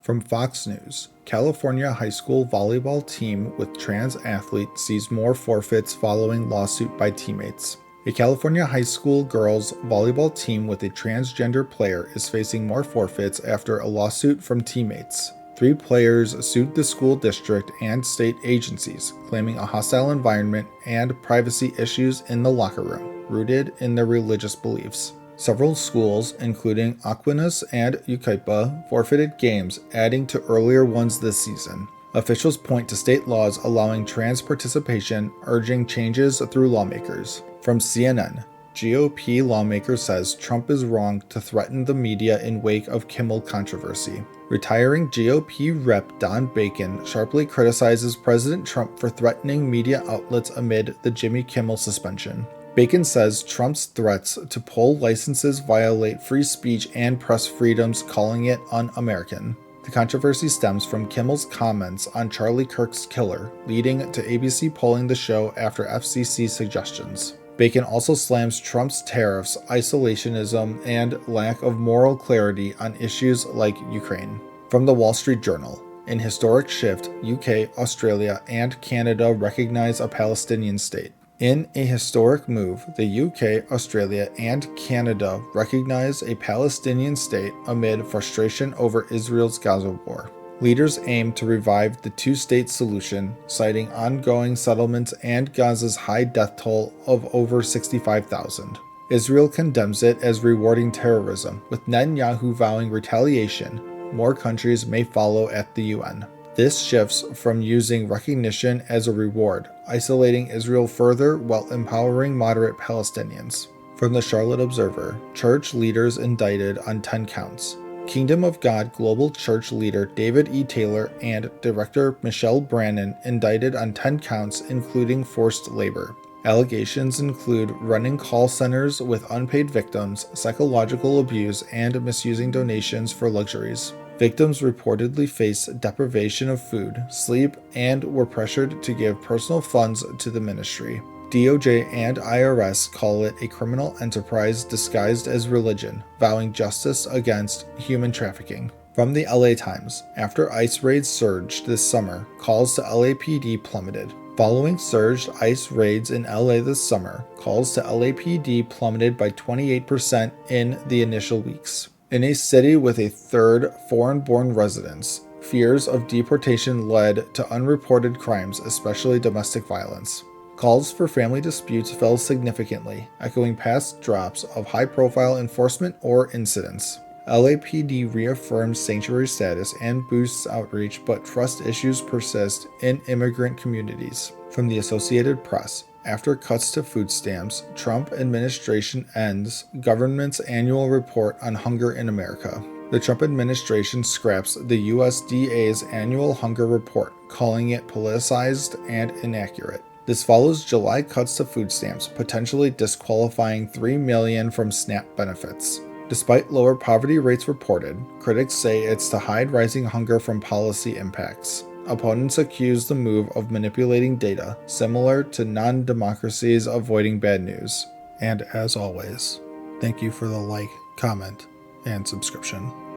From Fox News, California high school volleyball team with trans athlete sees more forfeits following lawsuit by teammates. A California high school girls volleyball team with a transgender player is facing more forfeits after a lawsuit from teammates. 3 players sued the school district and state agencies, claiming a hostile environment and privacy issues in the locker room, rooted in their religious beliefs. Several schools, including Aquinas and Yucaipa, forfeited games, adding to earlier ones this season. Officials point to state laws allowing trans participation, urging changes through lawmakers. From CNN, GOP lawmaker says Trump is wrong to threaten the media in wake of Kimmel controversy. Retiring GOP Rep Don Bacon sharply criticizes President Trump for threatening media outlets amid the Jimmy Kimmel suspension. Bacon says Trump's threats to pull licenses violate free speech and press freedoms, calling it un-American. The controversy stems from Kimmel's comments on Charlie Kirk's killer, leading to ABC pulling the show after FCC suggestions. Bacon also slams Trump's tariffs, isolationism, and lack of moral clarity on issues like Ukraine. From the Wall Street Journal, in historic shift, UK, Australia, and Canada recognize a Palestinian state. In a historic move, the UK, Australia, and Canada recognize a Palestinian state amid frustration over Israel's Gaza war. Leaders aim to revive the two-state solution, citing ongoing settlements and Gaza's high death toll of over 65,000. Israel condemns it as rewarding terrorism, with Netanyahu vowing retaliation. More countries may follow at the UN. This shifts from using recognition as a reward, isolating Israel further while empowering moderate Palestinians. From the Charlotte Observer, church leaders indicted on 10 counts. Kingdom of God Global Church leader David E. Taylor and director Michelle Brannon indicted on 10 counts, including forced labor. Allegations include running call centers with unpaid victims, psychological abuse, and misusing donations for luxuries. Victims reportedly faced deprivation of food, sleep, and were pressured to give personal funds to the ministry. DOJ and IRS call it a criminal enterprise disguised as religion, vowing justice against human trafficking. From the LA Times, after ICE raids surged this summer, calls to LAPD plummeted. Following surged ICE raids in LA this summer, calls to LAPD plummeted by 28% in the initial weeks. In a city with a third foreign-born residents, fears of deportation led to unreported crimes, especially domestic violence. Calls for family disputes fell significantly, echoing past drops of high-profile enforcement or incidents. LAPD reaffirms sanctuary status and boosts outreach, but trust issues persist in immigrant communities. From the Associated Press, after cuts to food stamps, Trump administration ends government's annual report on hunger in America. The Trump administration scraps the USDA's annual hunger report, calling it politicized and inaccurate. This follows July cuts to food stamps, potentially disqualifying 3 million from SNAP benefits. Despite lower poverty rates reported, critics say it's to hide rising hunger from policy impacts. Opponents accuse the move of manipulating data, similar to non-democracies avoiding bad news. And as always, thank you for the like, comment, and subscription.